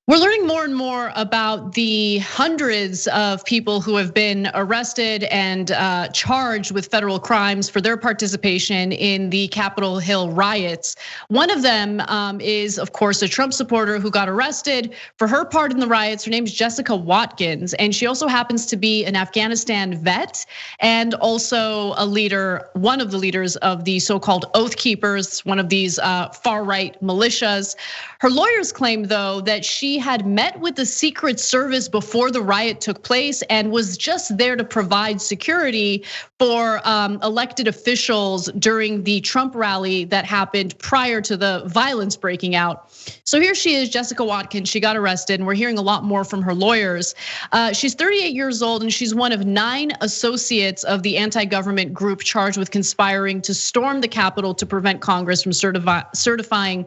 We're learning more and more about the hundreds of people who have been arrested and charged with federal crimes for their participation in the Capitol Hill riots. One of them is, of course, a Trump supporter who got arrested for her part in the riots. Her name is Jessica Watkins, and she also happens to be an Afghanistan vet and also a leader, one of the leaders of the so-called Oath Keepers, one of these far-right militias. Her lawyers claim, though, that she had met with the Secret Service before the riot took place and was just there to provide security for elected officials during the Trump rally that happened prior to the violence breaking out. So here she is, Jessica Watkins. She got arrested, and we're hearing a lot more from her lawyers. She's 38 years old, and she's one of 9 associates of the anti-government group charged with conspiring to storm the Capitol to prevent Congress from certifying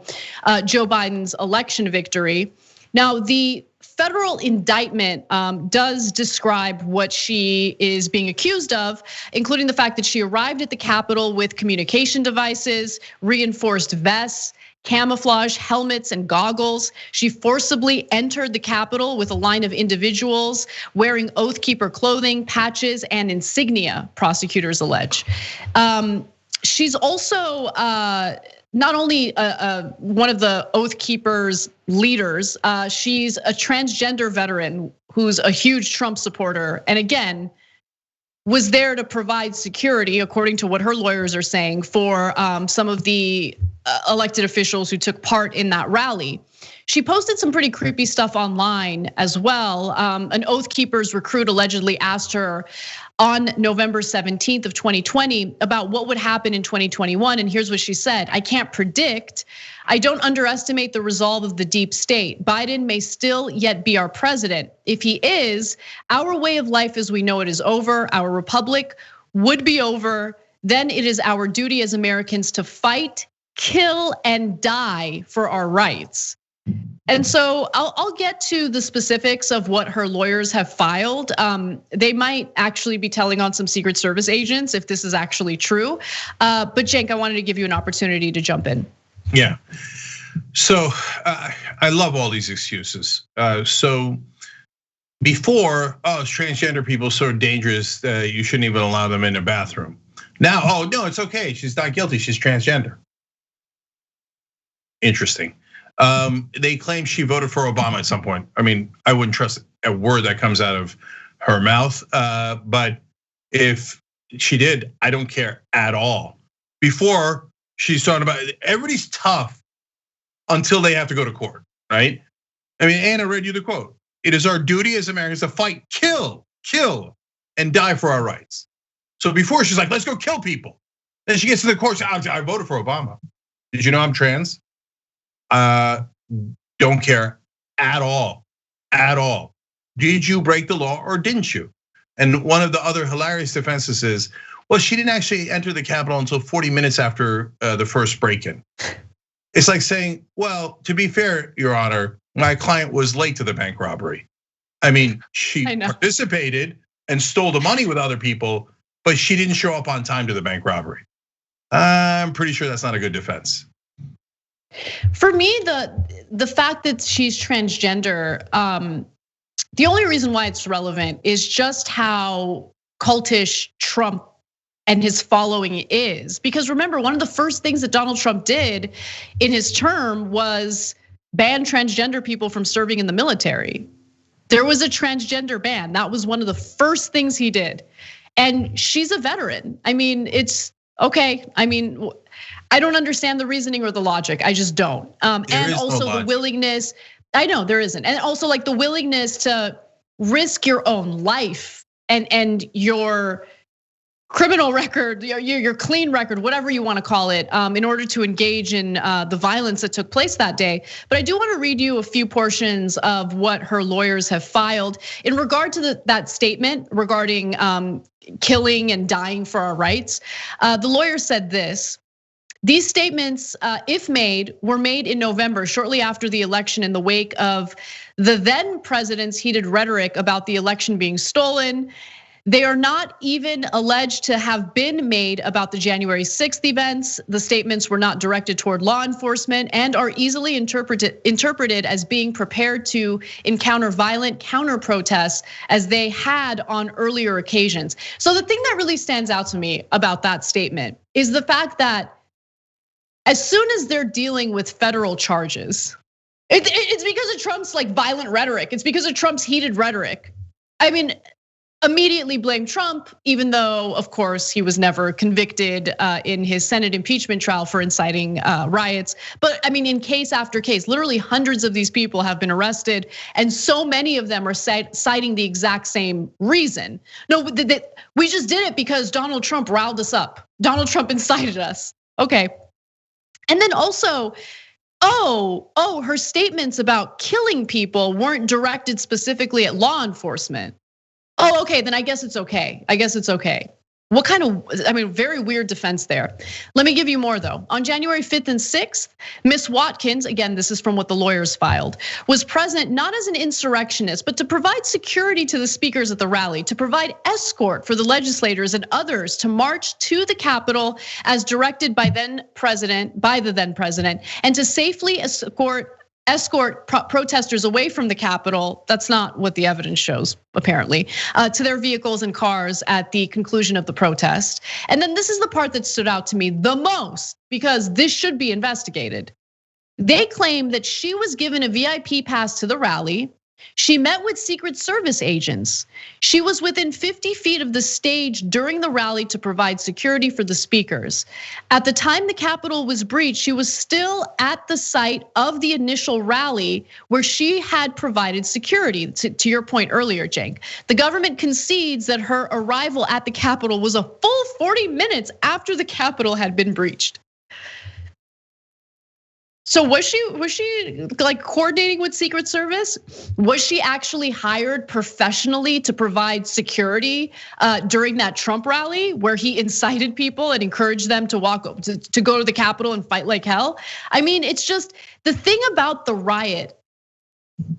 Joe Biden's election victory. Now, the federal indictment does describe what she is being accused of, including the fact that she arrived at the Capitol with communication devices, reinforced vests, camouflage helmets and goggles. She forcibly entered the Capitol with a line of individuals wearing Oath Keeper clothing, patches, and insignia, prosecutors allege. She's also not only one of the Oath Keepers leaders, she's a transgender veteran who's a huge Trump supporter, and again, was there to provide security, according to what her lawyers are saying, for some of the elected officials who took part in that rally. She posted some pretty creepy stuff online as well. An Oath Keepers recruit allegedly asked her on November 17th of 2020 about what would happen in 2021. And here's what she said: "I can't predict. I don't underestimate the resolve of the deep state. Biden may still yet be our president. If he is, our way of life as we know it is over. Our republic would be over. Then it is our duty as Americans to fight, kill, and die for our rights." And so I'll get to the specifics of what her lawyers have filed. They might actually be telling on some Secret Service agents if this is actually true. But Cenk, I wanted to give you an opportunity to jump in. Yeah, so I love all these excuses. So before, transgender people are so dangerous that you shouldn't even allow them in a bathroom. Now, oh no, it's okay, she's not guilty, she's transgender. Interesting. They claim she voted for Obama at some point. I mean, I wouldn't trust a word that comes out of her mouth, but if she did, I don't care at all. Before, she's talking about everybody's tough until they have to go to court, right? I mean, Anna read you the quote. "It is our duty as Americans to fight, kill, and die for our rights." So before she's like, "Let's go kill people." Then she gets to the court, I voted for Obama. Did you know I'm trans? Don't care at all, at all. Did you break the law or didn't you? And one of the other hilarious defenses is, well, she didn't actually enter the Capitol until 40 minutes after the first break-in. It's like saying, well, to be fair, Your Honor, my client was late to the bank robbery. I mean, she participated and stole the money with other people, but she didn't show up on time to the bank robbery. I'm pretty sure that's not a good defense. For me, the fact that she's transgender, the only reason why it's relevant is just how cultish Trump and his following is. Because remember, one of the first things that Donald Trump did in his term was ban transgender people from serving in the military. There was a transgender ban. That was one of the first things he did. And she's a veteran. I mean, it's okay. I mean, I don't understand the reasoning or the logic. I just don't. And also the willingness, I know there isn't. And also like the willingness to risk your own life and your criminal record, your clean record, whatever you want to call it, in order to engage in the violence that took place that day. But I do want to read you a few portions of what her lawyers have filed in regard to that statement regarding killing and dying for our rights. The lawyer said this: "These statements, if made, were made in November, shortly after the election, in the wake of the then president's heated rhetoric about the election being stolen. They are not even alleged to have been made about the January 6th events. The statements were not directed toward law enforcement and are easily interpreted as being prepared to encounter violent counter protests as they had on earlier occasions. So the thing that really stands out to me about that statement is the fact that as soon as they're dealing with federal charges, it's because of Trump's like violent rhetoric. It's because of Trump's heated rhetoric. I mean, immediately blame Trump, even though, of course, he was never convicted in his Senate impeachment trial for inciting riots. But I mean, in case after case, literally hundreds of these people have been arrested, and so many of them are citing the exact same reason. No, we just did it because Donald Trump riled us up. Donald Trump incited us. Okay. And then also, her statements about killing people weren't directed specifically at law enforcement. Oh, okay, then I guess it's okay. What kind of, very weird defense there. Let me give you more though. On January 5th and 6th, Miss Watkins, again, this is from what the lawyers filed, was present not as an insurrectionist, but to provide security to the speakers at the rally, to provide escort for the legislators and others to march to the Capitol as directed by the then president, and to safely escort protesters away from the Capitol. That's not what the evidence shows, apparently, to their vehicles and cars at the conclusion of the protest. And then this is the part that stood out to me the most, because this should be investigated. They claim that she was given a VIP pass to the rally. She met with Secret Service agents. She was within 50 feet of the stage during the rally to provide security for the speakers. At the time the Capitol was breached, she was still at the site of the initial rally where she had provided security, to your point earlier, Cenk. The government concedes that her arrival at the Capitol was a full 40 minutes after the Capitol had been breached. So was she like coordinating with Secret Service? Was she actually hired professionally to provide security during that Trump rally where he incited people and encouraged them to go to the Capitol and fight like hell? I mean, it's just the thing about the riot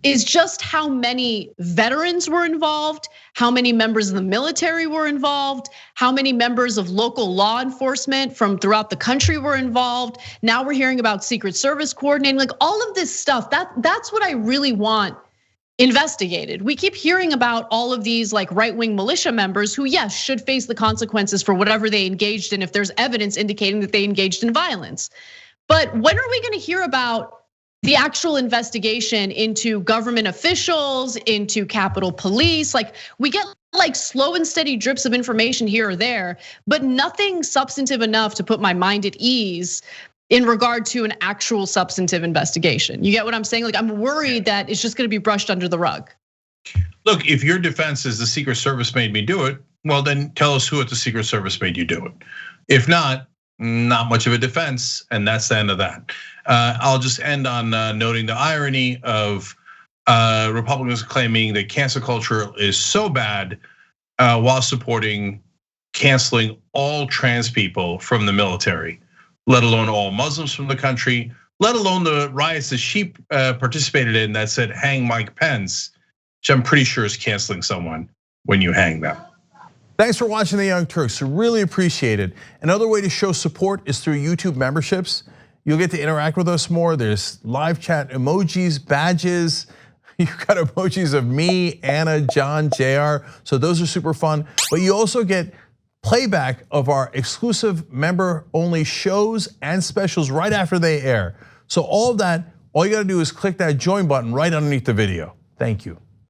is just how many veterans were involved, how many members of the military were involved, how many members of local law enforcement from throughout the country were involved. Now we're hearing about Secret Service coordinating, like all of this stuff. That's what I really want investigated. We keep hearing about all of these like right-wing militia members who, yes, should face the consequences for whatever they engaged in if there's evidence indicating that they engaged in violence. But when are we going to hear about the actual investigation into government officials, into Capitol Police? Like we get like slow and steady drips of information here or there, but nothing substantive enough to put my mind at ease in regard to an actual substantive investigation. You get what I'm saying? Like I'm worried that it's just gonna be brushed under the rug. Look, if your defense is the Secret Service made me do it, well then tell us who at the Secret Service made you do it. If not much of a defense, and that's the end of that. I'll just end on noting the irony of Republicans claiming that cancel culture is so bad while supporting canceling all trans people from the military, let alone all Muslims from the country, let alone the riots that she participated in that said hang Mike Pence, which I'm pretty sure is canceling someone when you hang them. Thanks for watching The Young Turks, really appreciate it. Another way to show support is through YouTube memberships. You'll get to interact with us more. There's live chat emojis, badges. You've got emojis of me, Anna, John, JR. So those are super fun. But you also get playback of our exclusive member-only shows and specials right after they air. So all of that, all you gotta do is click that join button right underneath the video. Thank you.